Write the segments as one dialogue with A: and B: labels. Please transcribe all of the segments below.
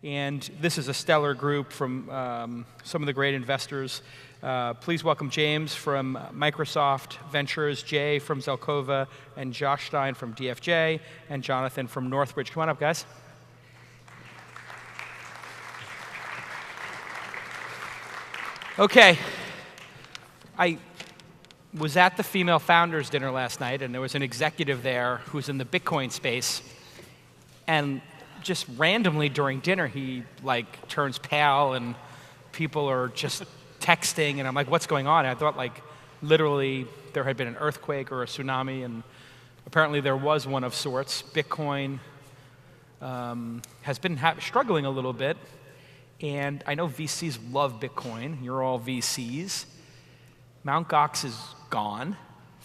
A: And this is a stellar group from some of the great investors. Please welcome James from Microsoft Ventures, Jay from Zelkova, and Josh Stein from DFJ, and Jonathan from Northbridge. Come on up, guys. Okay. I was at the Female Founders Dinner last night, and there was an executive there who's in the Bitcoin space. And just randomly during dinner, he like turns pale, and people are just texting, and I'm like, what's going on? And I thought like literally there had been an earthquake or a tsunami, and apparently there was one of sorts. Bitcoin has been struggling a little bit, and I know VCs love Bitcoin. You're all VCs. Mt. Gox is gone.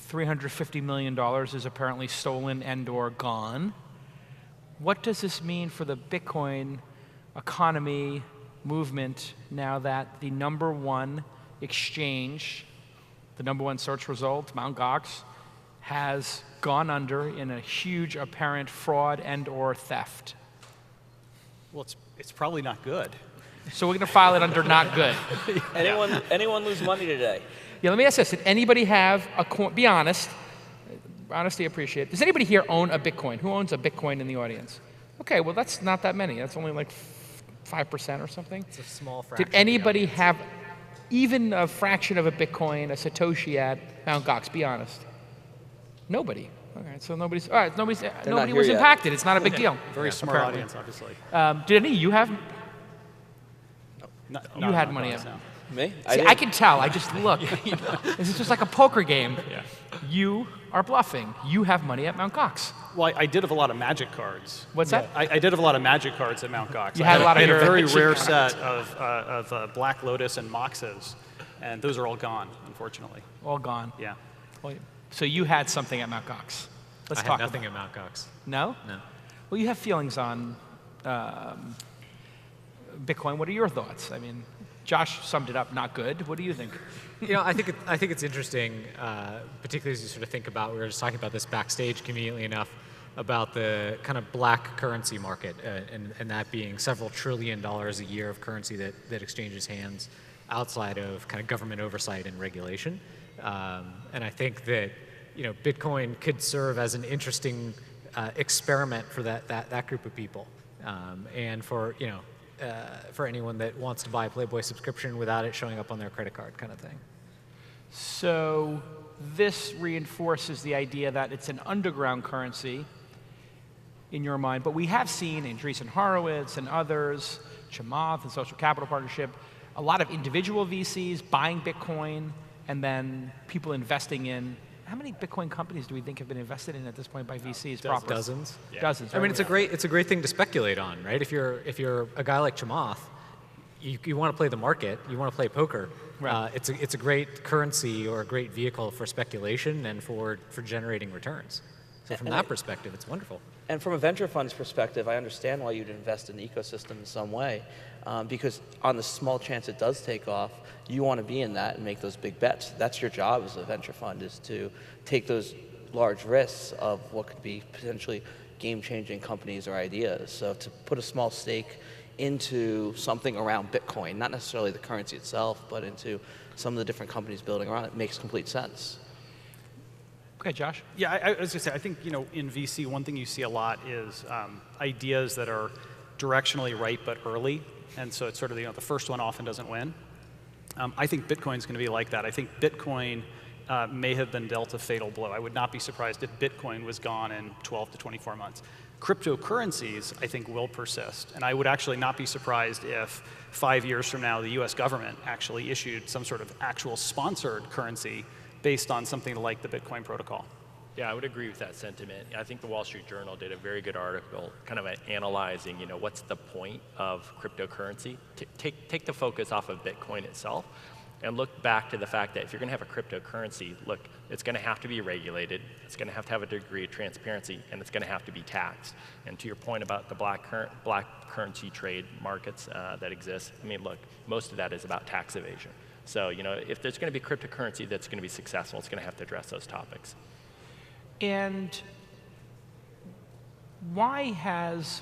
A: $350 million is apparently stolen and or gone. What does this mean for the Bitcoin economy movement now that the #1 exchange, the #1 search result, Mt. Gox, has gone under in a huge apparent fraud and or theft?
B: Well, it's probably not good.
A: So we're going to file it under not good.
C: Anyone lose money today?
A: Yeah, let me ask this. Did anybody have a coin? Be honest. Honesty appreciate. Does anybody here own a Bitcoin? Who owns a Bitcoin in the audience? Okay, well, that's not that many. That's only like 5% or something.
D: It's a small fraction.
A: Did anybody have even a fraction of a Bitcoin, a Satoshi at Mt. Gox? Be honest. Nobody. Okay, so nobody was impacted. It's not a big deal.
B: Very smart
A: apparently.
B: audience, obviously.
A: Did any of you have?
B: You
A: had money at.
C: Me?
A: See, I can tell. I just look. This is just like a poker game. Yeah. You are bluffing. You have money at Mt. Gox.
B: Well, I did have a lot of magic cards.
A: What's that?
B: I did have a lot of magic cards at Mt. Gox.
A: You had a lot of
B: I had
A: your
B: a very
A: cheap
B: rare
A: cards.
B: set of Black Lotus and Moxes, and those are all gone, unfortunately.
A: All gone.
B: Yeah.
A: Well, so you had something at Mt. Gox. Let's
D: I
A: talk
D: had nothing
A: about
D: at Mt. Gox.
A: No?
D: No.
A: Well, you have feelings on Bitcoin. What are your thoughts? I mean, Josh summed it up, not good. What do you think?
D: You know, I think it's interesting, particularly as you sort of think about, we were just talking about this backstage conveniently enough, about the kind of black currency market, and that being several $1 trillion a year of currency that exchanges hands outside of kind of government oversight and regulation. And I think that, you know, Bitcoin could serve as an interesting experiment for that group of people, and for, you know, for anyone that wants to buy a Playboy subscription without it showing up on their credit card, kind of thing.
A: So this reinforces the idea that it's an underground currency in your mind, but we have seen Andreessen Horowitz and others, Chamath and Social Capital Partnership, a lot of individual VCs buying Bitcoin and then people investing in. How many Bitcoin companies do we think have been invested in at this point by VCs?
D: Dozens.
A: Yeah. Dozens.
D: I mean,
A: Right?
D: it's a great thing to speculate on, right? If you're a guy like Chamath, you want to play the market, you want to play poker.
A: Right.
D: It's a great currency or a great vehicle for speculation and for generating returns. So from that perspective, it's wonderful.
C: And from a venture fund's perspective, I understand why you'd invest in the ecosystem in some way, because on the small chance it does take off, you want to be in that and make those big bets. That's your job as a venture fund, is to take those large risks of what could be potentially game-changing companies or ideas. So to put a small stake into something around Bitcoin, not necessarily the currency itself, but into some of the different companies building around it, makes complete sense.
A: Okay, Josh.
B: Yeah, I was going to say, I think, you know, in VC, one thing you see a lot is ideas that are directionally right but early, and so it's sort of, you know, the first one often doesn't win. I think Bitcoin's going to be like that. I think Bitcoin may have been dealt a fatal blow. I would not be surprised if Bitcoin was gone in 12 to 24 months. Cryptocurrencies, I think, will persist, and I would actually not be surprised if 5 years from now the US government actually issued some sort of actual sponsored currency based on something like the Bitcoin protocol.
E: Yeah, I would agree with that sentiment. I think the Wall Street Journal did a very good article kind of analyzing, you know, what's the point of cryptocurrency. Take the focus off of Bitcoin itself and look back to the fact that if you're going to have a cryptocurrency, look, it's going to have to be regulated, it's going to have a degree of transparency, and it's going to have to be taxed. And to your point about the black currency trade markets that exist, I mean, look, most of that is about tax evasion. So, you know, if there's going to be cryptocurrency that's going to be successful, it's going to have to address those topics.
A: And why has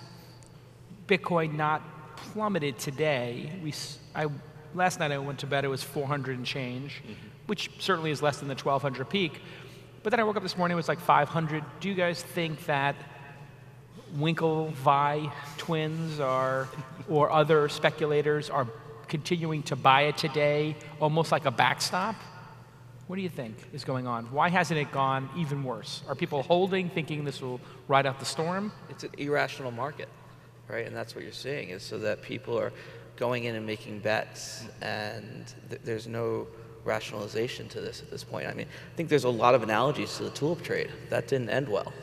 A: Bitcoin not plummeted today. Last night I went to bed, it was 400 and change, which certainly is less than the 1,200 peak. But then I woke up this morning, it was like 500. Do you guys think that Winklevi twins or other speculators are continuing to buy it today, almost like a backstop? What do you think is going on? Why hasn't it gone even worse? Are people holding, thinking this will ride out the storm?
C: It's an irrational market, right? And that's what you're seeing, is so that people are going in and making bets, and there's no rationalization to this at this point. I mean, I think there's a lot of analogies to the tulip trade. That didn't end well.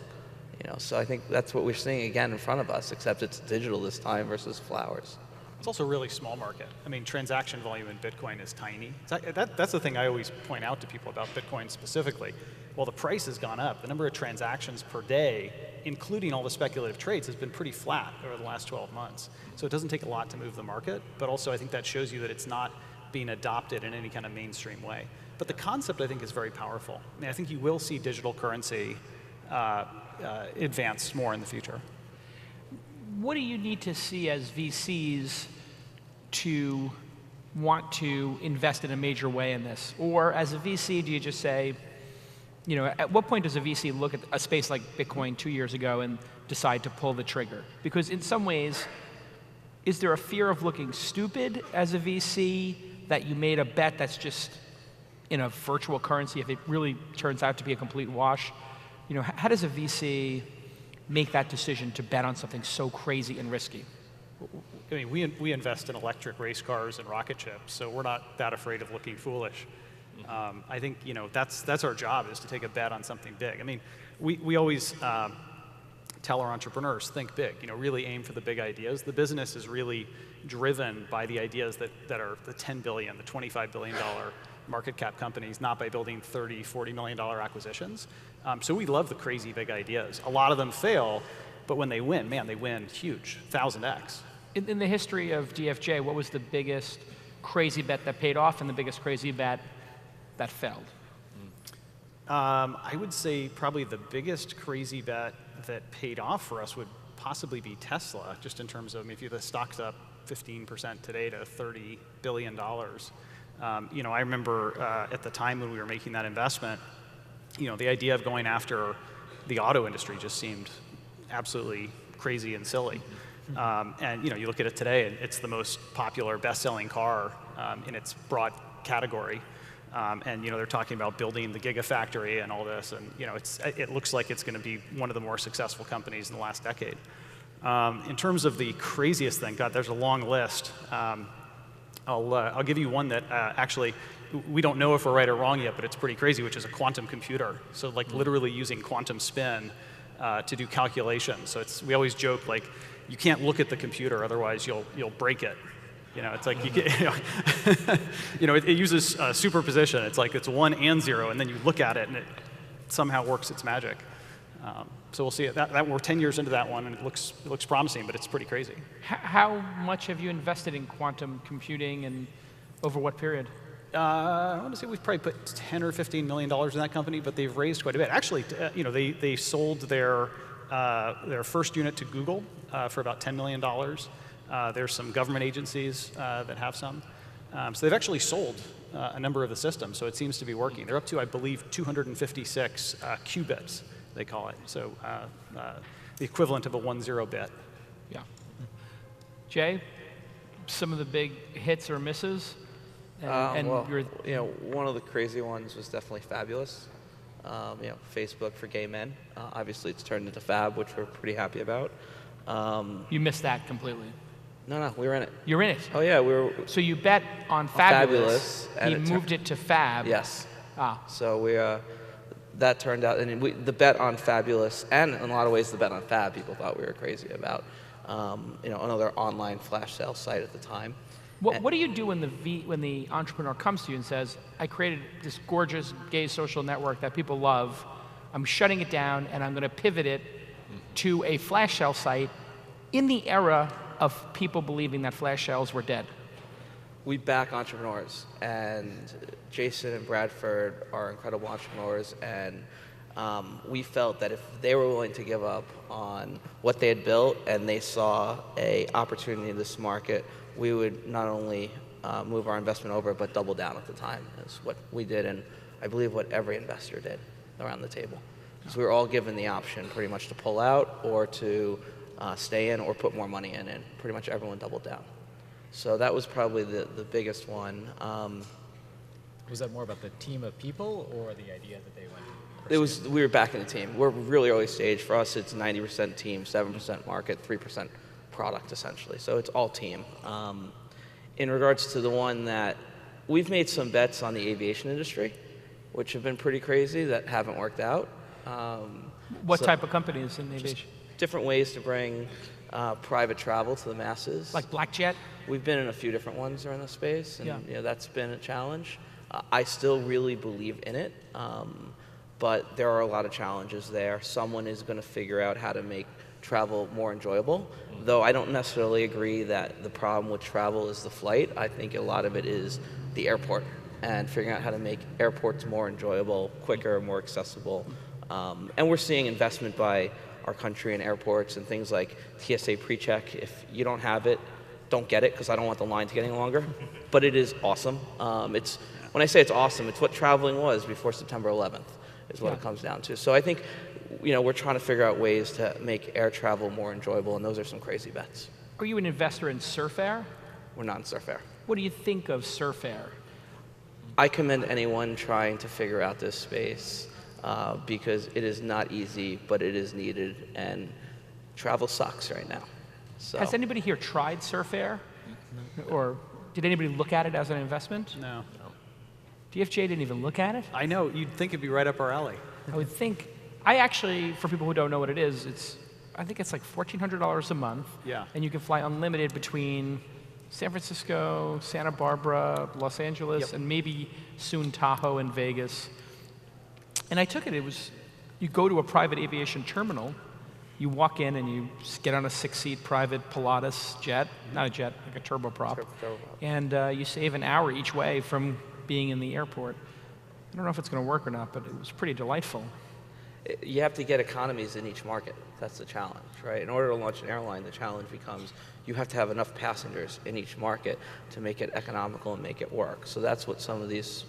C: So I think that's what we're seeing again in front of us, except it's digital this time versus flowers.
B: It's also a really small market. I mean, transaction volume in Bitcoin is tiny. That's the thing I always point out to people about Bitcoin specifically. While the price has gone up, the number of transactions per day, including all the speculative trades, has been pretty flat over the last 12 months. So it doesn't take a lot to move the market, but also I think that shows you that it's not being adopted in any kind of mainstream way. But the concept, I think, is very powerful. I mean, I think you will see digital currency advance more in the future.
A: What do you need to see as VCs to want to invest in a major way in this? Or as a VC, do you just say, at what point does a VC look at a space like Bitcoin 2 years ago and decide to pull the trigger? Because in some ways, is there a fear of looking stupid as a VC that you made a bet that's just in a virtual currency if it really turns out to be a complete wash? How does a VC make that decision to bet on something so crazy and risky?
B: I mean, we invest in electric race cars and rocket ships, so we're not that afraid of looking foolish. I think that's our job, is to take a bet on something big. I mean, we always tell our entrepreneurs, think big. Really aim for the big ideas. The business is really driven by the ideas that are the $10 billion, the $25 billion market cap companies, not by building $30, $40 million acquisitions. So we love the crazy big ideas. A lot of them fail, but when they win, man, they win huge, 1,000x.
A: In the history of DFJ, what was the biggest crazy bet that paid off and the biggest crazy bet that failed?
B: I would say probably the biggest crazy bet that paid off for us would possibly be Tesla, just in terms of, if the stock's up 15% today to $30 billion. I remember at the time when we were making that investment, the idea of going after the auto industry just seemed absolutely crazy and silly. And you look at it today, and it's the most popular, best-selling car in its broad category. And they're talking about building the Gigafactory and all this, and it looks like it's going to be one of the more successful companies in the last decade. In terms of the craziest thing, God, there's a long list. I'll give you one that actually we don't know if we're right or wrong yet, but it's pretty crazy, which is a quantum computer. So literally using quantum spin to do calculations. So we always joke, you can't look at the computer, otherwise you'll break it. It's like it uses superposition. It's 1 and 0, and then you look at it and it somehow works its magic. So we'll see it. We're 10 years into that one, and it looks promising, but it's pretty crazy.
A: How much have you invested in quantum computing, and over what period?
B: I want to say we've probably put $10 or $15 million in that company, but they've raised quite a bit. Actually, they sold their first unit to Google for about $10 million. There's some government agencies that have some. So they've actually sold a number of the systems, so it seems to be working. They're up to, I believe, 256 qubits, they call it. So the equivalent of a 1-0 bit.
A: Yeah. Jay, some of the big hits or misses?
C: One of the crazy ones was definitely Fabulous. Facebook for gay men. Obviously, it's turned into Fab, which we're pretty happy about.
A: You missed that completely.
C: No, we were in it.
A: You're in it?
C: Oh, yeah, we were.
A: So you bet on Fabulous.
C: And
A: he moved it to Fab.
C: Yes.
A: Ah.
C: So that turned out, and the bet on Fabulous, and in a lot of ways the bet on Fab, people thought we were crazy about. Another online flash sale site at the time.
A: What do you do when the entrepreneur comes to you and says, I created this gorgeous gay social network that people love, I'm shutting it down, and I'm going to pivot it to a flash sale site in the era of people believing that flash sales were dead?
C: We back entrepreneurs, and Jason and Bradford are incredible entrepreneurs, and we felt that if they were willing to give up on what they had built and they saw a opportunity in this market, we would not only move our investment over, but double down at the time. Is what we did, and I believe what every investor did around the table. Because we were all given the option pretty much to pull out or to stay in or put more money in, and pretty much everyone doubled down. So that was probably the biggest one.
D: Was that more about the team of people or the idea that they went to
C: It was, we were backing the team. We're really early stage. For us, it's 90% team, 7% market, 3% product, essentially. So it's all team. In regards to the one that we've made some bets on the aviation industry, which have been pretty crazy, that haven't worked out.
A: What type of companies in aviation?
C: Different ways to bring private travel to the masses.
A: Like Blackjet?
C: We've been in a few different ones around the space, and
A: Yeah.
C: you know, that's been a challenge. I still really believe in it, but there are a lot of challenges there. Someone is going to figure out how to make travel more enjoyable, though I don't necessarily agree that the problem with travel is the flight. I think a lot of it is the airport and figuring out how to make airports more enjoyable, quicker, more accessible. And we're seeing investment by our country in airports and things like TSA PreCheck. If you don't have it, don't get it, because I don't want the line to get any longer. But it is awesome. When I say it's awesome, it's what traveling was before September 11th, is what it comes down to. So I think, you know, we're trying to figure out ways to make air travel more enjoyable, and those are some crazy bets.
A: Are you an investor in Surf Air?
C: We're not in Surf Air.
A: What do you think of Surf Air?
C: I commend anyone trying to figure out this space because it is not easy, but it is needed, and travel sucks right now. So.
A: Has anybody here tried Surf Air? Or did anybody look at it as an investment?
B: No.
A: DFJ didn't even look at it?
B: I know, you'd think it'd be right up our alley.
A: I would think. I actually, for people who don't know what it is, I think it's like $1,400 a month.
B: Yeah.
A: And you can fly unlimited between San Francisco, Santa Barbara, Los Angeles, and maybe soon Tahoe and Vegas. And I took it. You go to a private aviation terminal, you walk in and you get on a 6-seat private Pilatus jet, not a jet, like a turboprop, and you save an hour each way from being in the airport. I don't know if it's going to work or not, but it was pretty delightful.
C: You have to get economies in each market. That's the challenge, right? In order to launch an airline, the challenge becomes you have to have enough passengers in each market to make it economical and make it work. So that's what some of these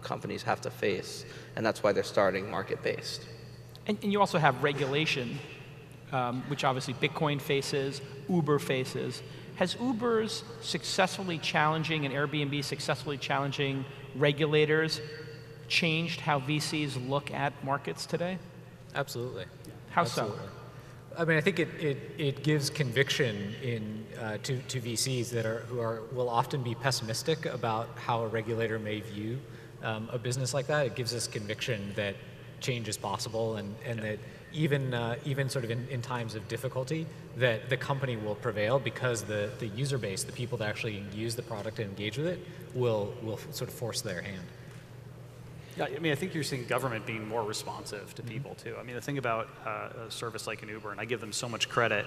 C: companies have to face, and that's why they're starting market-based.
A: And you also have regulation, which obviously Bitcoin faces, Uber faces. Has Uber's successfully challenging and Airbnb successfully challenging regulators changed how VCs look at markets today?
D: Absolutely.
A: How
D: Absolutely.
A: so?
D: I mean, I think it gives conviction to VCs who will often be pessimistic about how a regulator may view a business like that. It gives us conviction that change is possible, and that even sort of in times of difficulty, that the company will prevail because the user base, the people that actually use the product and engage with it, will sort of force their hand.
B: Yeah, I mean, I think you're seeing government being more responsive to people, too. I mean, the thing about a service like an Uber, and I give them so much credit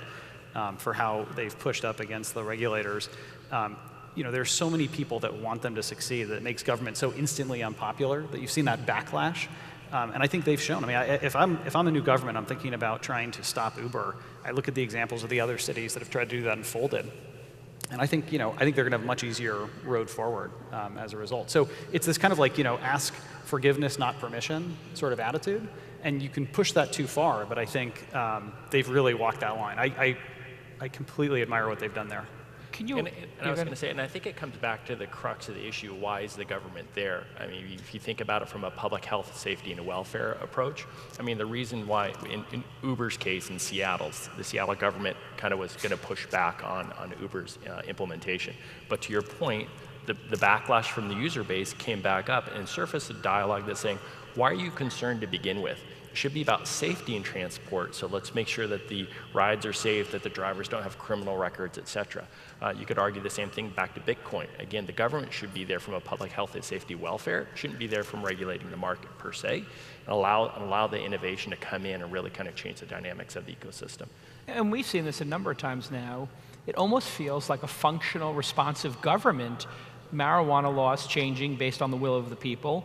B: for how they've pushed up against the regulators, you know, there's so many people that want them to succeed that it makes government so instantly unpopular that you've seen that backlash. And I think they've shown. I mean, if I'm a new government, I'm thinking about trying to stop Uber. I look at the examples of the other cities that have tried to do that and folded. And I think, you know, I think they're going to have a much easier road forward as a result. So it's this kind of like, you know, ask forgiveness, not permission sort of attitude. And you can push that too far, but I think they've really walked that line. I completely admire what they've done there.
A: Can you?
E: And I was going to say, and I think it comes back to the crux of the issue, why is the government there? I mean, if you think about it from a public health, safety, and welfare approach, I mean, the reason why, in Uber's case in Seattle, the Seattle government kind of was going to push back on Uber's implementation. But to your point, the backlash from the user base came back up and surfaced a dialogue that's saying, why are you concerned to begin with? It should be about safety in transport, so let's make sure that the rides are safe, that the drivers don't have criminal records, et cetera. You could argue the same thing back to Bitcoin. Again, the government should be there from a public health and safety welfare. It shouldn't be there from regulating the market per se, and allow the innovation to come in and really kind of change the dynamics of the ecosystem.
A: And we've seen this a number of times now. It almost feels like a functional, responsive government. Marijuana laws changing based on the will of the people.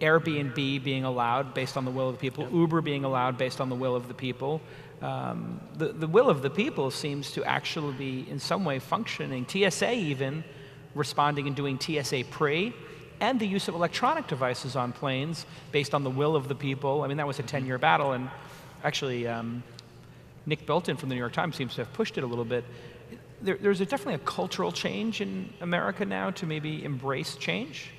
A: Airbnb being allowed based on the will of the people, Uber being allowed based on the will of the people. The will of the people seems to actually be in some way functioning. TSA even responding and doing TSA pre, and the use of electronic devices on planes based on the will of the people. I mean, that was a 10-year battle, and actually Nick Bilton from the New York Times seems to have pushed it a little bit. There's definitely a cultural change in America now to maybe embrace change.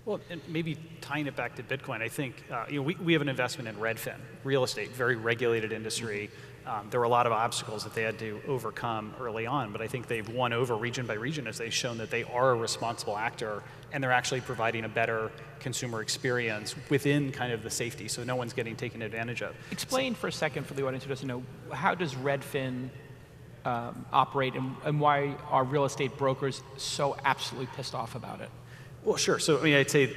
B: Well, and maybe tying it back to Bitcoin, I think we have an investment in Redfin, real estate, very regulated industry. There were a lot of obstacles that they had to overcome early on, but I think they've won over region by region as they've shown that they are a responsible actor, and they're actually providing a better consumer experience within kind of the safety, so no one's getting taken advantage of.
A: Explain for a second for the audience who doesn't know, how does Redfin operate, and why are real estate brokers so absolutely pissed off about it?
B: Well, sure. So, I mean, I'd say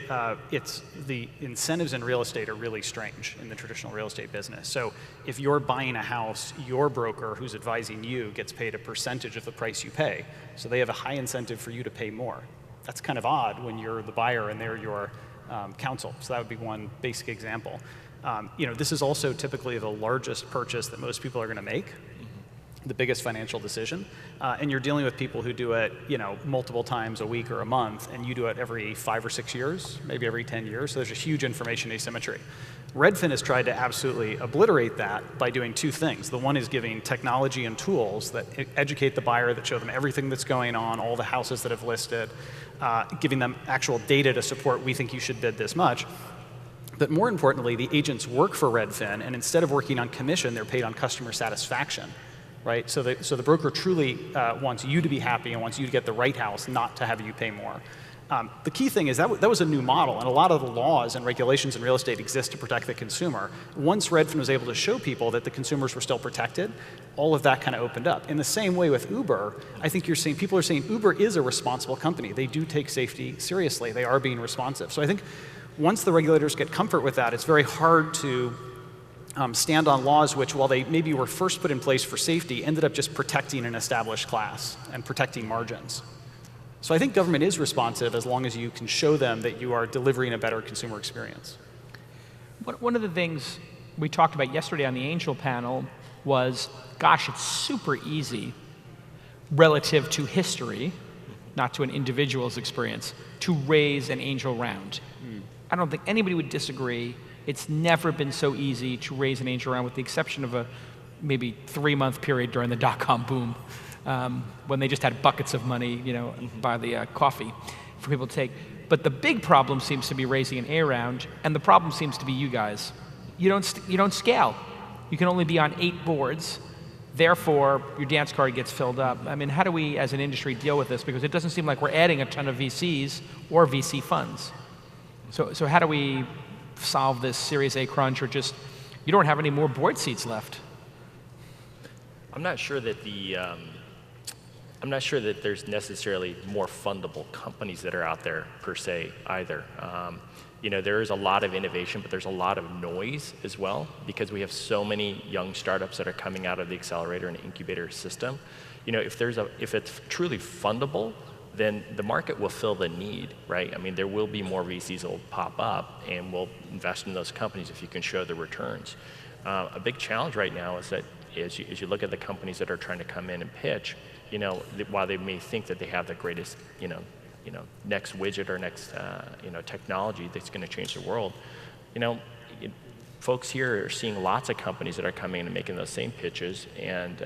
B: it's the incentives in real estate are really strange in the traditional real estate business. So, if you're buying a house, your broker who's advising you gets paid a percentage of the price you pay. So, they have a high incentive for you to pay more. That's kind of odd when you're the buyer and they're your counsel. So, that would be one basic example. This is also typically the largest purchase that most people are going to make. The biggest financial decision, and you're dealing with people who do it, multiple times a week or a month, and you do it every 5 or 6 years, maybe every 10 years. So there's a huge information asymmetry. Redfin has tried to absolutely obliterate that by doing two things. The one is giving technology and tools that educate the buyer, that show them everything that's going on, all the houses that have listed, giving them actual data to support, we think you should bid this much. But more importantly, the agents work for Redfin, and instead of working on commission, they're paid on customer satisfaction. Right? So the broker truly wants you to be happy and wants you to get the right house, not to have you pay more. The key thing is that was a new model, and a lot of the laws and regulations in real estate exist to protect the consumer. Once Redfin was able to show people that the consumers were still protected, all of that kind of opened up. In the same way with Uber, I think people are saying Uber is a responsible company. They do take safety seriously. They are being responsive. So I think once the regulators get comfort with that, it's very hard to stand on laws which, while they maybe were first put in place for safety, ended up just protecting an established class and protecting margins. So I think government is responsive as long as you can show them that you are delivering a better consumer experience.
A: One of the things we talked about yesterday on the Angel panel was, gosh, it's super easy relative to history, not to an individual's experience, to raise an angel round. I don't think anybody would disagree. It's never been so easy to raise an angel round, with the exception of a maybe 3-month period during the dot-com boom, when they just had buckets of money, by the coffee for people to take. But the big problem seems to be raising an A round, and the problem seems to be you guys. You don't scale. You can only be on 8 boards. Therefore, your dance card gets filled up. I mean, how do we, as an industry, deal with this? Because it doesn't seem like we're adding a ton of VCs or VC funds. So how do we solve this Series A crunch, or just you don't have any more board seats left?
E: I'm not sure that there's necessarily more fundable companies that are out there per se either. There is a lot of innovation, but there's a lot of noise as well, because we have so many young startups that are coming out of the accelerator and incubator system. If it's truly fundable, then the market will fill the need, right? I mean, there will be more VCs that will pop up, and we'll invest in those companies if you can show the returns. A big challenge right now is that as you look at the companies that are trying to come in and pitch, while they may think that they have the greatest, next widget or next, technology that's going to change the world, folks here are seeing lots of companies that are coming in and making those same pitches, and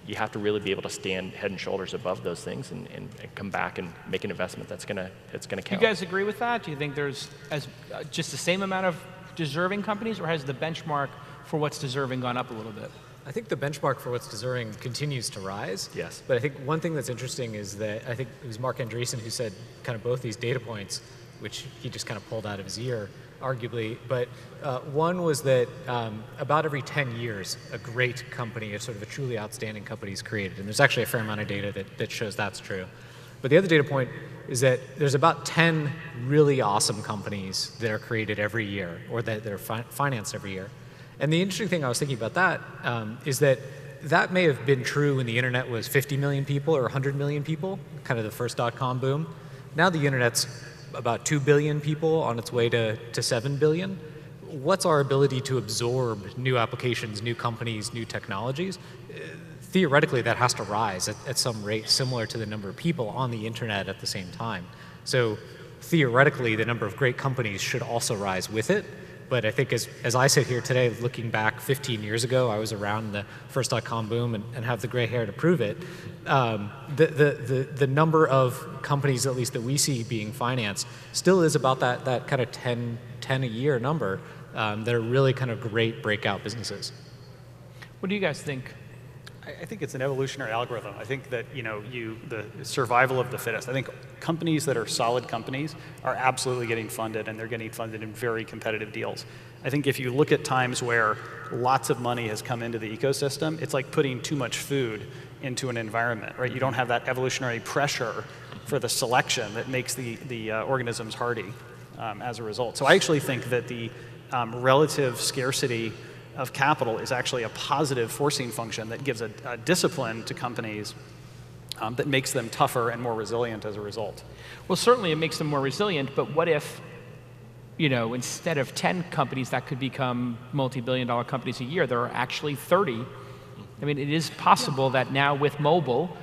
E: you have to really be able to stand head and shoulders above those things and come back and make an investment that's gonna count.
A: Do you guys agree with that? Do you think there's just the same amount of deserving companies, or has the benchmark for what's deserving gone up a little bit?
D: I think the benchmark for what's deserving continues to rise.
E: Yes.
D: But I think one thing that's interesting is that I think it was Mark Andreessen who said kind of both these data points, which he just kind of pulled out of his ear, arguably. But one was that about every 10 years, a great company, sort of a truly outstanding company, is created. And there's actually a fair amount of data that shows that's true. But the other data point is that there's about 10 really awesome companies that are created every year, or that are financed every year. And the interesting thing I was thinking about that is that may have been true when the internet was 50 million people or 100 million people, kind of the first .com boom. Now the internet's about 2 billion people on its way to 7 billion. What's our ability to absorb new applications, new companies, new technologies? Theoretically, that has to rise at some rate similar to the number of people on the internet at the same time. So theoretically, the number of great companies should also rise with it. But I think as I sit here today, looking back 15 years ago, I was around the first .com boom and have the gray hair to prove it. The number of companies, at least that we see being financed, still is about that kind of 10 a year number that are really kind of great breakout businesses.
A: What do you guys think?
B: I think it's an evolutionary algorithm. I think that the survival of the fittest. I think companies that are solid companies are absolutely getting funded, and they're getting funded in very competitive deals. I think if you look at times where lots of money has come into the ecosystem, it's like putting too much food into an environment, right? You don't have that evolutionary pressure for the selection that makes the organisms hardy as a result. So I actually think that the relative scarcity of capital is actually a positive forcing function that gives a discipline to companies that makes them tougher and more resilient as a result.
A: Well, certainly it makes them more resilient, but what if, instead of 10 companies that could become multi-billion-dollar companies a year, there are actually 30? I mean, it is possible that now with mobile,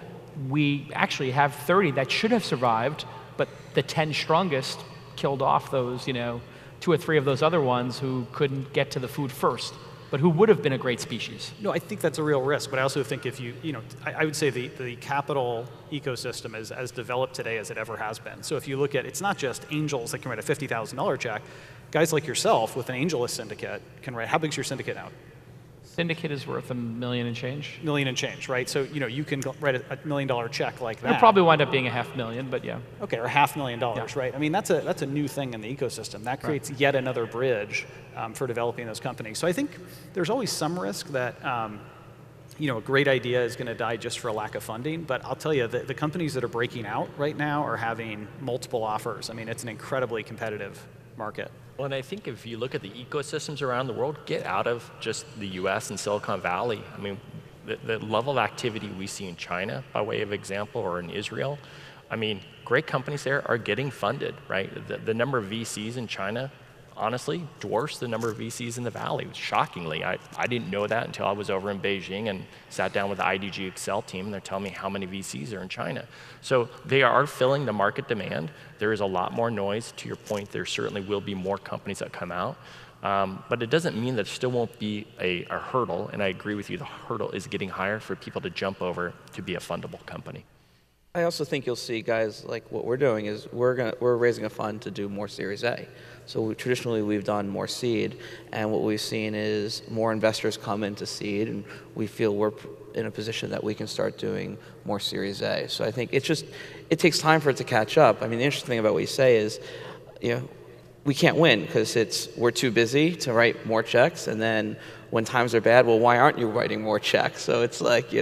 A: we actually have 30 that should have survived, but the 10 strongest killed off those, 2 or 3 of those other ones who couldn't get to the food first, but who would have been a great species.
B: No, I think that's a real risk, but I also think if I would say the capital ecosystem is as developed today as it ever has been. So if you look at, it's not just angels that can write a $50,000 check. Guys like yourself with an AngelList syndicate can write, how big's your syndicate now?
A: Syndicate is worth $1 million and change.
B: $1 million and change, right? So you can write a $1 million check like that.
A: It'll probably wind up being $500,000, but yeah.
B: Okay, or $500,000, right? I mean, that's a new thing in the ecosystem. That creates yet another bridge for developing those companies. So I think there's always some risk that a great idea is going to die just for a lack of funding. But I'll tell you, the companies that are breaking out right now are having multiple offers. I mean, it's an incredibly competitive market.
E: Well, and I think if you look at the ecosystems around the world, get out of just the US and Silicon Valley. I mean, the level of activity we see in China, by way of example, or in Israel, I mean, great companies there are getting funded, right? The number of VCs in China, honestly, dwarfs the number of VCs in the Valley, shockingly. I didn't know that until I was over in Beijing and sat down with the IDG Excel team, and they're telling me how many VCs are in China. So they are filling the market demand. There is a lot more noise. To your point, there certainly will be more companies that come out. But it doesn't mean that there still won't be a hurdle, and I agree with you, the hurdle is getting higher for people to jump over to be a fundable company.
C: I also think you'll see guys like what we're doing is we're raising a fund to do more Series A. So traditionally we've done more seed, and what we've seen is more investors come into seed, and we feel we're in a position that we can start doing more Series A. So I think it takes time for it to catch up. I mean, the interesting thing about what you say is, we can't win because we're too busy to write more checks, and then when times are bad, well, why aren't you writing more checks? So it's like,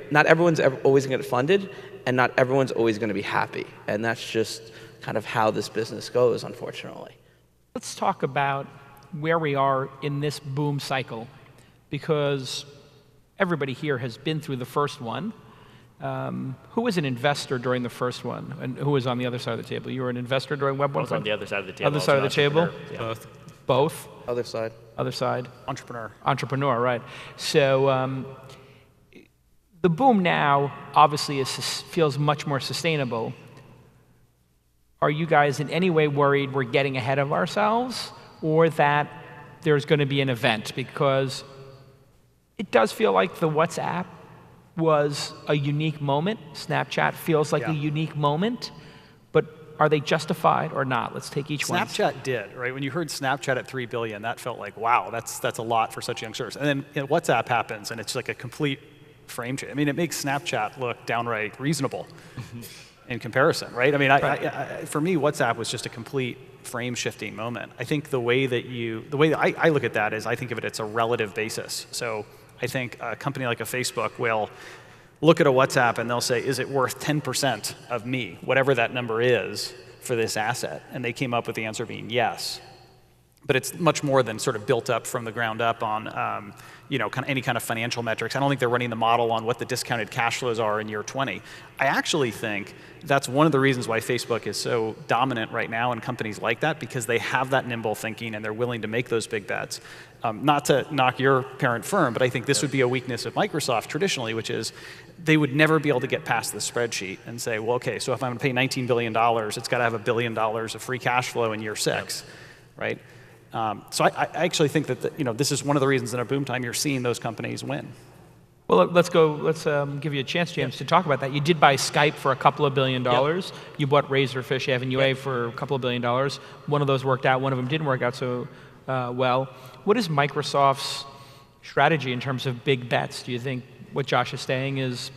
C: not everyone's always going to get funded, and not everyone's always going to be happy. And that's just kind of how this business goes, unfortunately.
A: Let's talk about where we are in this boom cycle, because everybody here has been through the first one. Who was an investor during the first one, and who was on the other side of the table? You were an investor during Web 1.0?
E: I was on the other side of the table.
A: Other side of the table?
E: Yeah.
A: Both?
C: Other side.
A: Other side?
B: Entrepreneur,
A: right. So the boom now obviously feels much more sustainable. Are you guys in any way worried we're getting ahead of ourselves, or that there's going to be an event? Because it does feel like the WhatsApp was a unique moment. Snapchat feels like a unique moment. But are they justified or not? Let's take each one.
B: Snapchat did, right? When you heard Snapchat at 3 billion, that felt like, wow, that's a lot for such young service. And then WhatsApp happens, and it's like a complete frame change. I mean, it makes Snapchat look downright reasonable in comparison, right? I mean, for me, WhatsApp was just a complete frame-shifting moment. I think the way that I look at that is I think of it as a relative basis. So I think a company like a Facebook will look at a WhatsApp and they'll say, is it worth 10% of me, whatever that number is, for this asset? And they came up with the answer being yes. but it's much more than sort of built up from the ground up on kind of any kind of financial metrics. I don't think they're running the model on what the discounted cash flows are in year 20. I actually think that's one of the reasons why Facebook is so dominant right now in companies like that, because they have that nimble thinking and they're willing to make those big bets. Not to knock your parent firm, but I think this would be a weakness of Microsoft traditionally, which is they would never be able to get past the spreadsheet and say, well, okay, so if I'm going to pay $19 billion, it's got to have $1 billion of free cash flow in year 6, right? So I actually think that this is one of the reasons in a boom time you're seeing those companies win.
A: Well, let's give you a chance, James, to talk about that. You did buy Skype for $2 billion. Yep. You bought Razorfish Avenue for $2 billion. One of those worked out. One of them didn't work out so well. What is Microsoft's strategy in terms of big bets? Do you think what Josh is saying is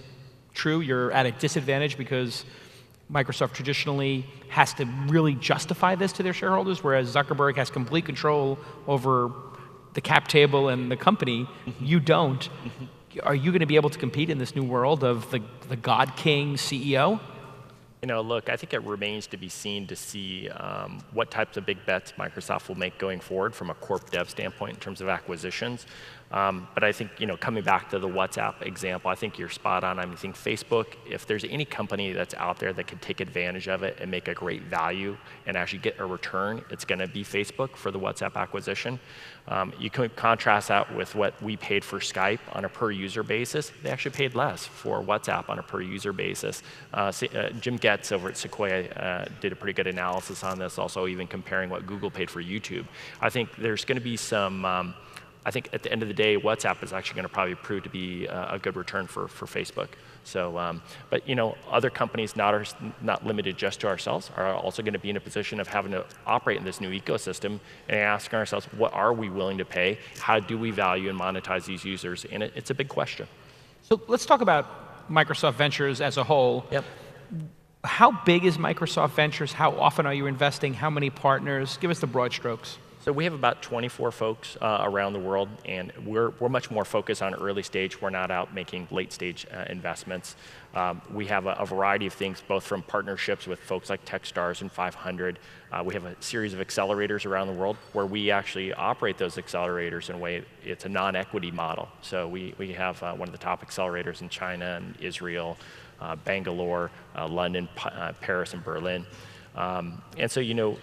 A: true? You're at a disadvantage because Microsoft traditionally has to really justify this to their shareholders, whereas Zuckerberg has complete control over the cap table and the company. You don't. Are you going to be able to compete in this new world of the God King CEO?
E: Look, I think it remains to be seen to see what types of big bets Microsoft will make going forward from a corp dev standpoint in terms of acquisitions. But I think, coming back to the WhatsApp example, I think you're spot on. I think Facebook, if there's any company that's out there that can take advantage of it and make a great value and actually get a return, it's going to be Facebook for the WhatsApp acquisition. You can contrast that with what we paid for Skype on a per user basis. They actually paid less for WhatsApp on a per user basis. Jim Getz over at Sequoia did a pretty good analysis on this, also even comparing what Google paid for YouTube. I think there's going to be some, I think at the end of the day, WhatsApp is actually going to probably prove to be a good return for Facebook. So, but other companies not limited just to ourselves are also going to be in a position of having to operate in this new ecosystem and asking ourselves, what are we willing to pay? How do we value and monetize these users? And it's a big question.
A: So let's talk about Microsoft Ventures as a whole.
C: Yep.
A: How big is Microsoft Ventures? How often are you investing? How many partners? Give us the broad strokes.
E: So we have about 24 folks around the world, and we're much more focused on early stage. We're not out making late stage investments. We have a variety of things, both from partnerships with folks like Techstars and 500. We have a series of accelerators around the world where we actually operate those accelerators in a way, it's a non-equity model. So we have one of the top accelerators in China and Israel, Bangalore, London, Paris, and Berlin. And so,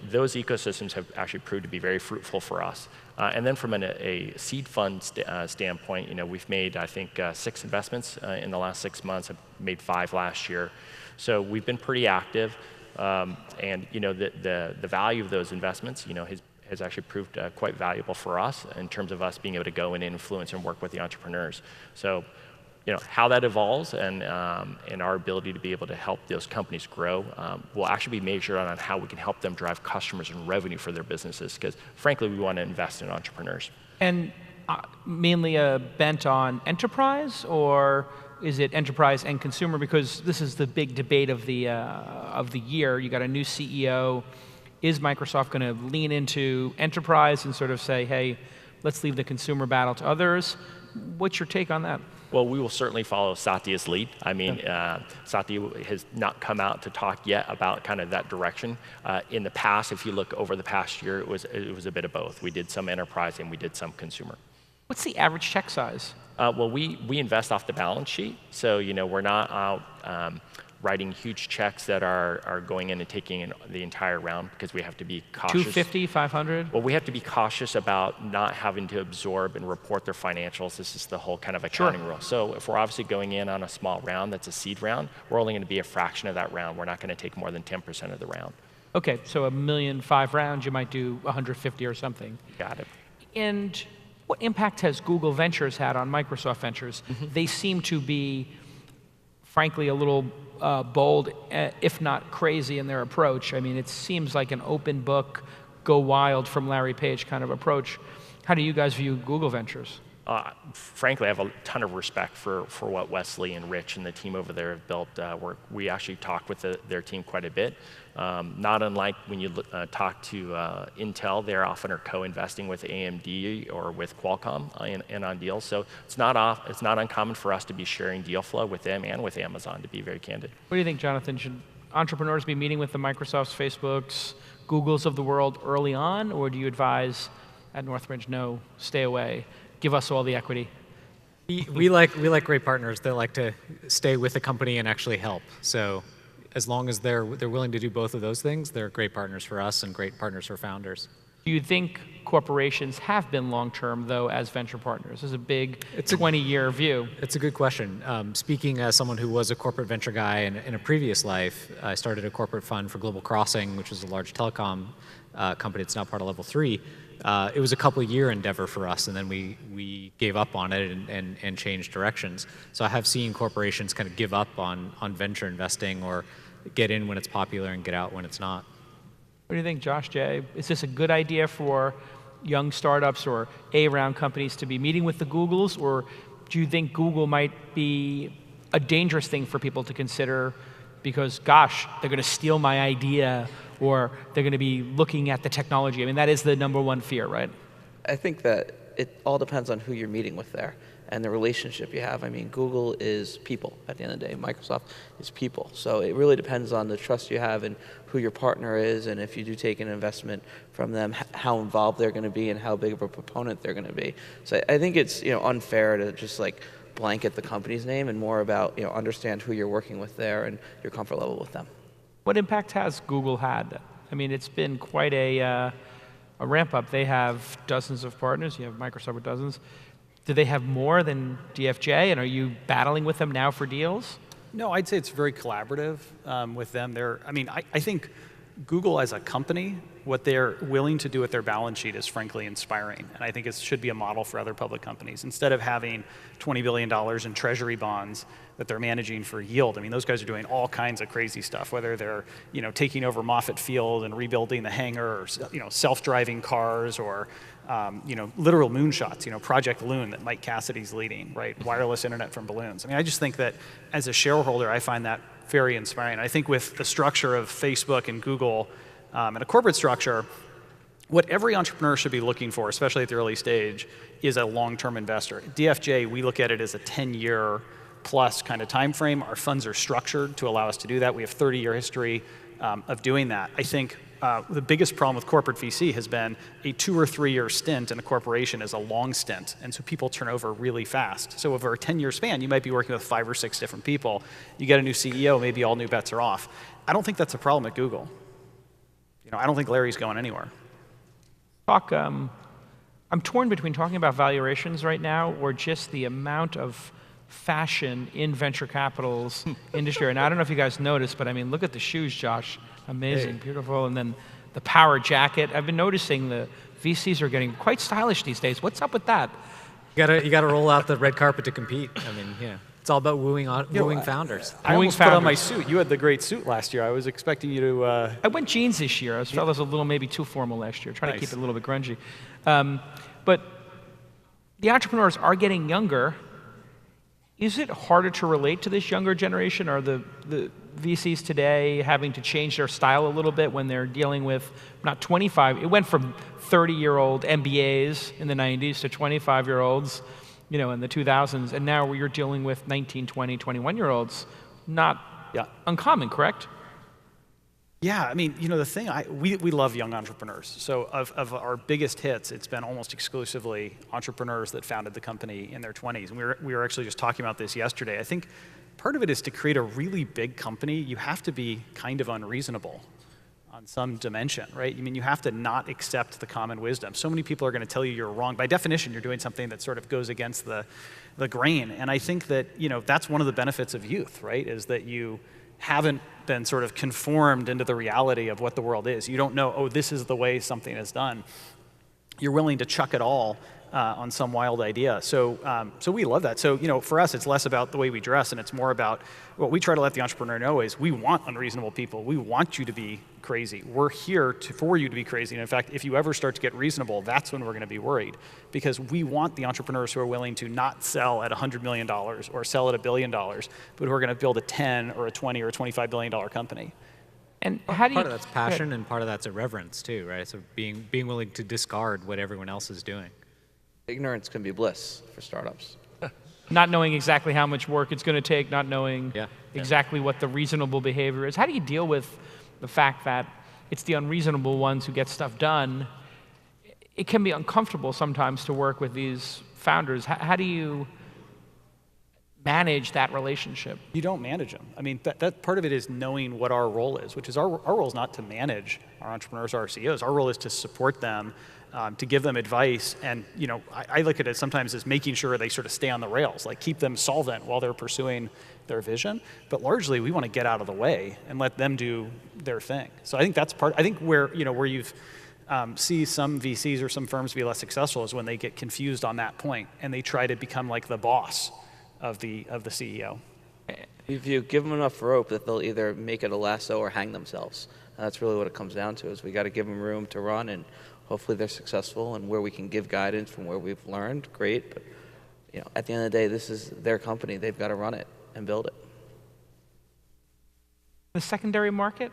E: those ecosystems have actually proved to be very fruitful for us. And then from a seed fund standpoint, we've made, I think, 6 investments in the last 6 months. I've made 5 last year. So we've been pretty active. And, the value of those investments, has actually proved quite valuable for us in terms of us being able to go in and influence and work with the entrepreneurs. So, how that evolves and our ability to be able to help those companies grow will actually be measured on how we can help them drive customers and revenue for their businesses, because frankly, we want to invest in entrepreneurs.
A: And mainly bent on enterprise, or is it enterprise and consumer? Because this is the big debate of the year. You got a new CEO. Is Microsoft going to lean into enterprise and sort of say, hey, let's leave the consumer battle to others? What's your take on that?
E: Well, we will certainly follow Satya's lead. I mean, Satya has not come out to talk yet about kind of that direction. In the past, if you look over the past year, it was a bit of both. We did some enterprise and we did some consumer.
A: What's the average check size?
E: Well, we invest off the balance sheet, so we're not out writing huge checks that are going in and taking in the entire round, because we have to be cautious.
A: 250, 500?
E: Well, we have to be cautious about not having to absorb and report their financials. This is the whole kind of accounting rule. So if we're obviously going in on a small round that's a seed round, we're only going to be a fraction of that round. We're not going to take more than 10% of the round.
A: Okay, so $1.5 million rounds, you might do 150 or something.
E: Got it.
A: And what impact has Google Ventures had on Microsoft Ventures? They seem to be, frankly, a little bold, if not crazy in their approach. I mean, it seems like an open book, go wild from Larry Page kind of approach. How do you guys view Google Ventures?
E: Frankly, I have a ton of respect for what Wesley and Rich and the team over there have built. We actually talk with their team quite a bit. Not unlike when you talk to Intel, they often are co-investing with AMD or with Qualcomm and on deals. So it's not uncommon for us to be sharing deal flow with them and with Amazon, to be very candid.
A: What do you think, Jonathan? Should entrepreneurs be meeting with the Microsofts, Facebooks, Googles of the world early on, or do you advise at Northridge, no, stay away, give us all the equity?
D: We like great partners that like to stay with the company and actually help. So as long as they're willing to do both of those things, they're great partners for us and great partners for founders.
A: Do you think corporations have been long-term, though, as venture partners? This is a big 20-year view.
D: It's a good question. Speaking as someone who was a corporate venture guy in a previous life, I started a corporate fund for Global Crossing, which is a large telecom company. It's now part of Level 3. It was a couple-year endeavor for us, and then we gave up on it and changed directions. So I have seen corporations kind of give up on venture investing or get in when it's popular and get out when it's not.
A: What do you think, Josh, Jay? Is this a good idea for young startups or A-round companies to be meeting with the Googles, or do you think Google might be a dangerous thing for people to consider because, gosh, they're going to steal my idea, or they're going to be looking at the technology? I mean, that is the number one fear, right?
C: I think that it all depends on who you're meeting with there and the relationship you have. I mean, Google is people at the end of the day. Microsoft is people. So it really depends on the trust you have and who your partner is, and if you do take an investment from them, how involved they're going to be and how big of a proponent they're going to be. So I think it's unfair to just like blanket the company's name, and more about understand who you're working with there and your comfort level with them.
A: What impact has Google had? I mean, it's been quite a ramp up. They have dozens of partners. You have Microsoft with dozens. Do they have more than DFJ, and are you battling with them now for deals?
B: No, I'd say it's very collaborative with them. I think Google as a company, what they're willing to do with their balance sheet is frankly inspiring. And I think it should be a model for other public companies. Instead of having $20 billion in treasury bonds that they're managing for yield, I mean, those guys are doing all kinds of crazy stuff, whether they're taking over Moffett Field and rebuilding the hangar, or self-driving cars, or literal moonshots, Project Loon that Mike Cassidy's leading, right? Wireless internet from balloons. I mean, I just think that as a shareholder, I find that very inspiring. I think with the structure of Facebook and Google and a corporate structure, what every entrepreneur should be looking for, especially at the early stage, is a long-term investor. At DFJ, we look at it as a 10-year plus kind of time frame. Our funds are structured to allow us to do that. We have 30-year history of doing that. I think the biggest problem with corporate VC has been a 2 or 3 year stint in a corporation is a long stint, and so people turn over really fast. So over a 10-year span, you might be working with 5 or 6 different people. You get a new CEO, maybe all new bets are off. I don't think that's a problem at Google. I don't think Larry's going anywhere.
A: I'm torn between talking about valuations right now or just the amount of fashion in venture capital's industry. And I don't know if you guys noticed, but I mean, look at the shoes, Josh. Amazing, beautiful. And then the power jacket. I've been noticing the VCs are getting quite stylish these days. What's up with that?
D: You gotta roll out the red carpet to compete. I mean, yeah. It's all about wooing founders.
B: I almost put on my suit. You had the great suit last year. I was expecting you to...
A: I went jeans this year. I felt it was a little maybe too formal last year. Trying to keep it a little bit grungy. But the entrepreneurs are getting younger. Is it harder to relate to this younger generation? Are the VCs today having to change their style a little bit when they're dealing with not 25? It went from 30-year-old MBAs in the 90s to 25-year-olds, in the 2000s, and now you're dealing with 19, 20, 21-year-olds. Not uncommon, correct?
B: Yeah, I mean, the thing, we love young entrepreneurs. So of our biggest hits, it's been almost exclusively entrepreneurs that founded the company in their 20s. And we were actually just talking about this yesterday. I think part of it is to create a really big company, you have to be kind of unreasonable on some dimension, right? I mean, you have to not accept the common wisdom. So many people are going to tell you you're wrong. By definition, you're doing something that sort of goes against the grain. And I think that, that's one of the benefits of youth, right? Is that you haven't been sort of conformed into the reality of what the world is. You don't know, this is the way something is done. You're willing to chuck it all on some wild idea. So we love that. So, for us, it's less about the way we dress, and it's more about what we try to let the entrepreneur know is we want unreasonable people. We want you to be crazy. We're here for you to be crazy. And in fact, if you ever start to get reasonable, that's when we're going to be worried, because we want the entrepreneurs who are willing to not sell at $100 million or sell at $1 billion, but who are going to build a 10 or a 20 or a $25 billion company.
A: And how do you...
D: Part of that's passion, and part of that's irreverence too, right? So being willing to discard what everyone else is doing.
C: Ignorance can be bliss for startups.
A: Not knowing exactly how much work it's going to take, not knowing exactly what the reasonable behavior is. How do you deal with the fact that it's the unreasonable ones who get stuff done. It can be uncomfortable sometimes to work with these founders. How do you manage that relationship?
B: You don't manage them. I mean, that part of it is knowing what our role is, which is our role is not to manage our entrepreneurs or our CEOs. Our role is to support them, to give them advice. And I look at it sometimes as making sure they sort of stay on the rails, like keep them solvent while they're pursuing their vision. But largely, we want to get out of the way and let them do their thing. So I think that's part. I think where you've see some VCs or some firms be less successful is when they get confused on that point and they try to become like the boss of the CEO.
C: If you give them enough rope, that they'll either make it a lasso or hang themselves. And that's really what it comes down to, is we got to give them room to run, and hopefully they're successful, and where we can give guidance from where we've learned, great. But at the end of the day, this is their company. They've got to run it and build it.
A: The secondary market,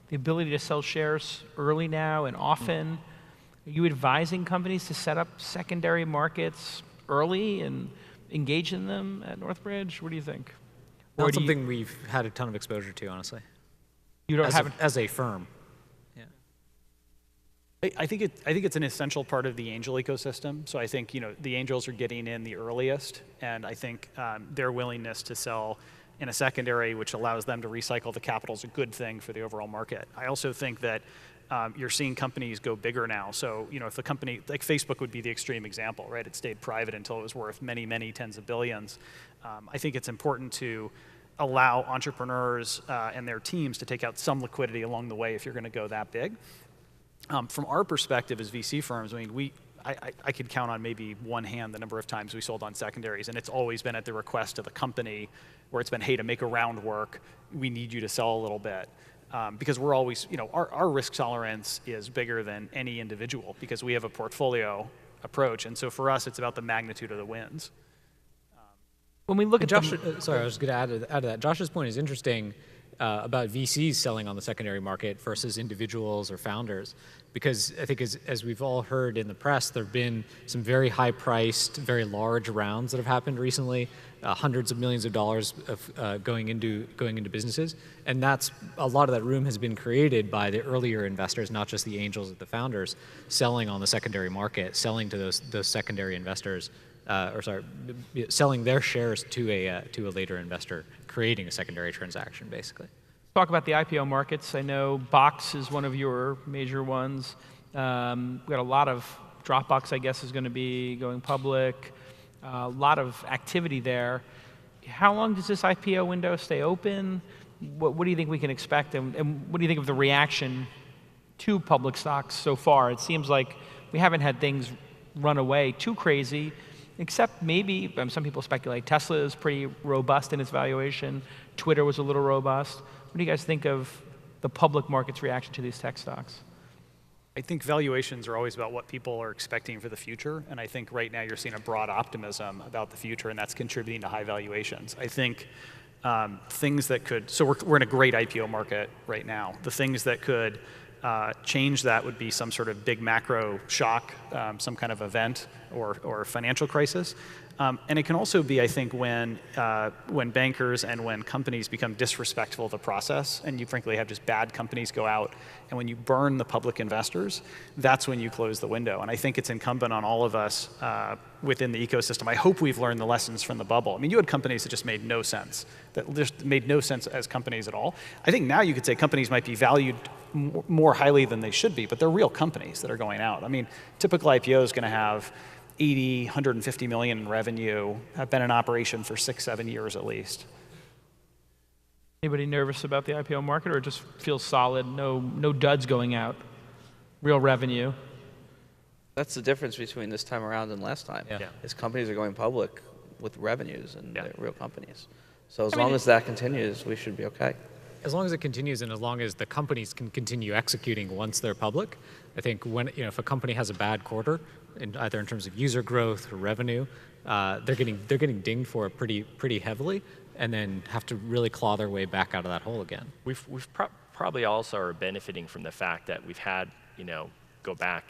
A: the ability to sell shares early now and often. Are you advising companies to set up secondary markets early and engage in them at Northbridge? What do you think?
D: Not something we've had a ton of exposure to, honestly.
A: You don't have
D: as a firm. Yeah.
B: I think it's an essential part of the angel ecosystem. So I think the angels are getting in the earliest, and I think their willingness to sell in a secondary, which allows them to recycle the capital, is a good thing for the overall market. I also think that you're seeing companies go bigger now. So, if the company, like Facebook would be the extreme example, right? It stayed private until it was worth many, many tens of billions. I think it's important to allow entrepreneurs and their teams to take out some liquidity along the way if you're going to go that big. From our perspective as VC firms, I mean, I could count on maybe one hand the number of times we sold on secondaries, and it's always been at the request of the company, where it's been, hey, to make a round work, we need you to sell a little bit. Because we're always, our risk tolerance is bigger than any individual because we have a portfolio approach. And so for us, it's about the magnitude of the wins.
A: When we look at
D: Josh, sorry, I was going to add to that. Josh's point is interesting about VCs selling on the secondary market versus individuals or founders, because I think as we've all heard in the press, there have been some very high-priced, very large rounds that have happened recently, hundreds of millions of dollars of going into businesses, and a lot of that room has been created by the earlier investors, not just the angels or the founders, selling on the secondary market, selling to those secondary investors. Selling their shares to a later investor, creating a secondary transaction, basically.
A: Talk about the IPO markets. I know Box is one of your major ones. We've got a lot of Dropbox, I guess, is going to be going public. A lot of activity there. How long does this IPO window stay open? What do you think we can expect, and what do you think of the reaction to public stocks so far? It seems like we haven't had things run away too crazy. Except maybe, some people speculate, Tesla is pretty robust in its valuation. Twitter was a little robust. What do you guys think of the public market's reaction to these tech stocks?
B: I think valuations are always about what people are expecting for the future. And I think right now you're seeing a broad optimism about the future, and that's contributing to high valuations. I think things that could, so we're in a great IPO market right now. The things that could change that would be some sort of big macro shock, some kind of event or financial crisis. And it can also be, I think, when bankers and when companies become disrespectful of the process, and you frankly have just bad companies go out, and when you burn the public investors, that's when you close the window. And I think it's incumbent on all of us within the ecosystem. I hope we've learned the lessons from the bubble. I mean, you had companies that just made no sense, that just made no sense as companies at all. I think now you could say companies might be valued more highly than they should be, but they're real companies that are going out. I mean, typical IPO is going to have 80, 150 million in revenue, have been in operation for 6-7 years at least.
A: Anybody nervous about the IPO market, or it just feels solid, no duds going out, real revenue?
C: That's the difference between this time around and last time.
D: Yeah.
C: Is companies are going public with revenues, and they're real companies. So as long as that continues, we should be okay.
D: As long as it continues, and as long as the companies can continue executing once they're public, I think if a company has a bad quarter, either in terms of user growth or revenue, they're getting dinged for it pretty heavily, and then have to really claw their way back out of that hole again.
E: We've probably also are benefiting from the fact that we've had, go back,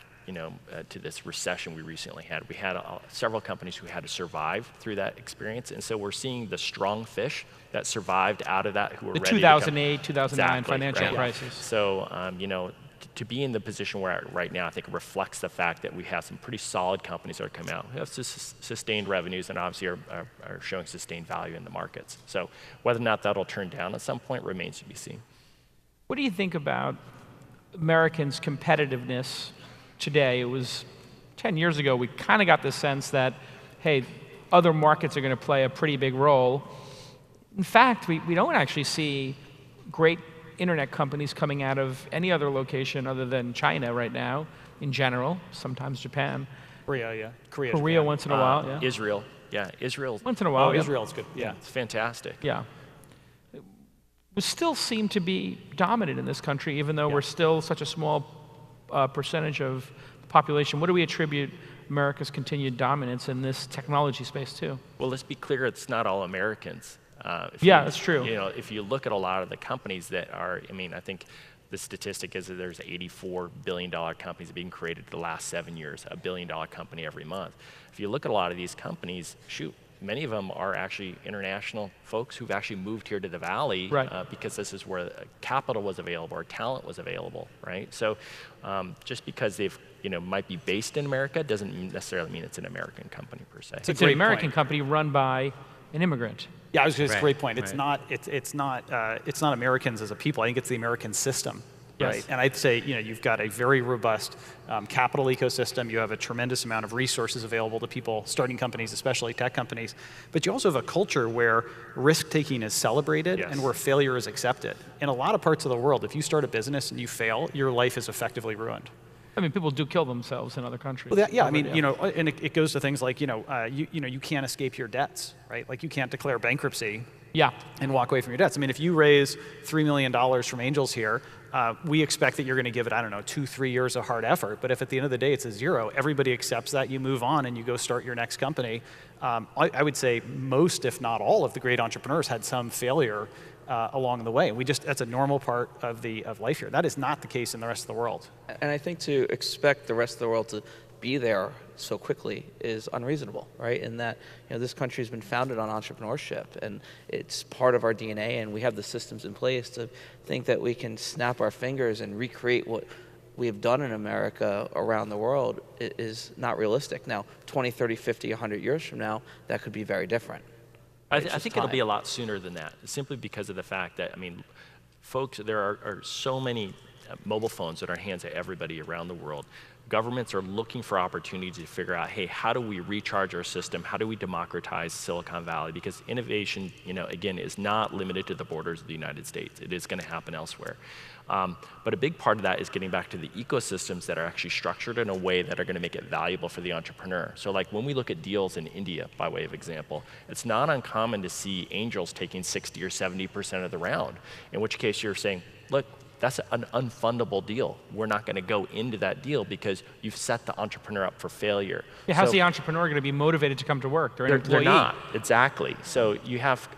E: to this recession we recently had. We had several companies who had to survive through that experience, and so we're seeing the strong fish that survived out of that who were ready to come.
A: The 2008, 2009 financial crisis.
E: So, to be in the position we're at right now, I think it reflects the fact that we have some pretty solid companies that are coming out. We have sustained revenues and obviously are showing sustained value in the markets. So whether or not that'll turn down at some point remains to be seen.
A: What do you think about Americans' competitiveness today? It was 10 years ago, we kind of got the sense that, hey, other markets are going to play a pretty big role. In fact, we don't actually see great internet companies coming out of any other location other than China right now, in general, sometimes Japan.
B: Korea, yeah. Korea
A: Japan. Once in a while, yeah.
E: Israel, yeah. Israel.
A: Once in a while,
B: Oh,
A: yeah.
B: Israel's good, yeah.
E: It's fantastic.
A: Yeah. We still seem to be dominant in this country, even though we're still such a small percentage of the population. What do we attribute America's continued dominance in this technology space, too?
E: Well, let's be clear, it's not all Americans.
A: That's true.
E: You know, if you look at a lot of the companies that are, I mean, I think the statistic is that there's $84 billion companies being created the last 7 years, $1 billion company every month. If you look at a lot of these companies, shoot, many of them are actually international folks who've actually moved here to the Valley because this is where capital was available or talent was available, right? So just because they've, might be based in America doesn't necessarily mean it's an American company per se.
A: It's an American company run by an immigrant.
B: Yeah, I was just a great point. It's not Americans as a people. I think it's the American system, right? And I'd say you've got a very robust capital ecosystem. You have a tremendous amount of resources available to people starting companies, especially tech companies. But you also have a culture where risk taking is celebrated and where failure is accepted. In a lot of parts of the world, if you start a business and you fail, your life is effectively ruined.
A: I mean, people do kill themselves in other countries.
B: Well, I mean, and it goes to things like, you can't escape your debts, right? Like you can't declare bankruptcy and walk away from your debts. I mean, if you raise $3 million from angels here, we expect that you're going to give it, 2-3 years of hard effort. But if at the end of the day it's a zero, everybody accepts that, you move on and you go start your next company. I would say most, if not all, of the great entrepreneurs had some failure along the way. That's a normal part of life here. That is not the case in the rest of the world.
C: And I think to expect the rest of the world to be there so quickly is unreasonable, right? In that, this country has been founded on entrepreneurship, and it's part of our DNA, and we have the systems in place to think that we can snap our fingers and recreate what we have done in America around the world is not realistic. Now, 20, 30, 50, 100 years from now, that could be very different.
E: I think it'll be a lot sooner than that, simply because of the fact that, folks, there are so many mobile phones in our hands of everybody around the world. Governments are looking for opportunities to figure out, hey, how do we recharge our system? How do we democratize Silicon Valley? Because innovation, again, is not limited to the borders of the United States. It is going to happen elsewhere. But a big part of that is getting back to the ecosystems that are actually structured in a way that are going to make it valuable for the entrepreneur. So like when we look at deals in India, by way of example, it's not uncommon to see angels taking 60 or 70% of the round, in which case you're saying, look, that's an unfundable deal. We're not going to go into that deal because you've set the entrepreneur up for failure.
A: Yeah, how's the entrepreneur going to be motivated to come to work? They're an employee.
E: They're not, exactly. So you have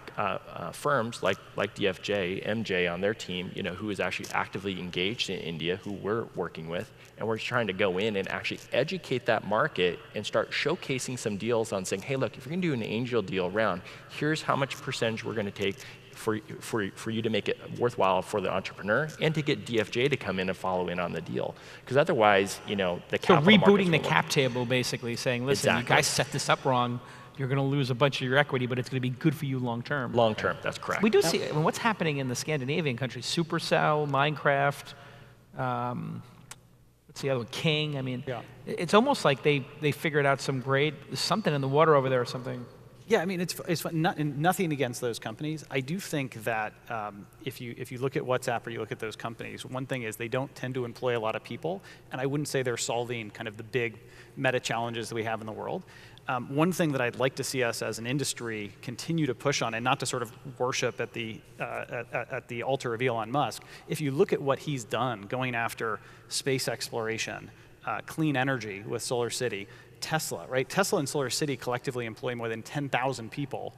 E: firms like DFJ, MJ on their team, who is actually actively engaged in India, who we're working with, and we're trying to go in and actually educate that market and start showcasing some deals on saying, hey, look, if you're going to do an angel deal round, here's how much percentage we're going to take for you to make it worthwhile for the entrepreneur and to get DFJ to come in and follow in on the deal. Because otherwise, the capital markets
A: rebooting the cap table, basically, saying, listen, you guys set this up wrong. You're going to lose a bunch of your equity, but it's going to be good for you long term.
E: Long term, that's correct.
A: We do see what's happening in the Scandinavian countries: Supercell, Minecraft. What's the other one? King. I mean, it's almost like they figured out something in the water over there or something.
B: Yeah, I mean, it's nothing against those companies. I do think that if you look at WhatsApp or you look at those companies, one thing is they don't tend to employ a lot of people, and I wouldn't say they're solving kind of the big meta challenges that we have in the world. One thing that I'd like to see us as an industry continue to push on, and not to sort of worship at the altar of Elon Musk, if you look at what he's done going after space exploration, clean energy with Solar City, Tesla, right? Tesla and Solar City collectively employ more than 10,000 people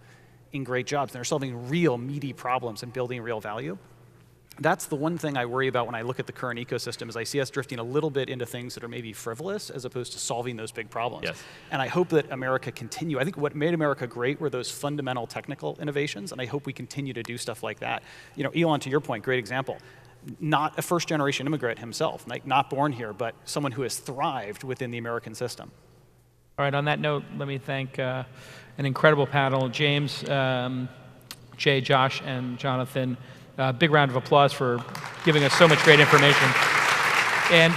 B: in great jobs. And they're solving real meaty problems and building real value. That's the one thing I worry about when I look at the current ecosystem, is I see us drifting a little bit into things that are maybe frivolous as opposed to solving those big problems.
E: Yes.
B: And I hope that America continue. I think what made America great were those fundamental technical innovations, and I hope we continue to do stuff like that. Elon, to your point, great example. not a first-generation immigrant himself, like not born here, but someone who has thrived within the American system.
A: All right, on that note, let me thank an incredible panel, James, Jay, Josh, and Jonathan. Big round of applause for giving us so much great information. And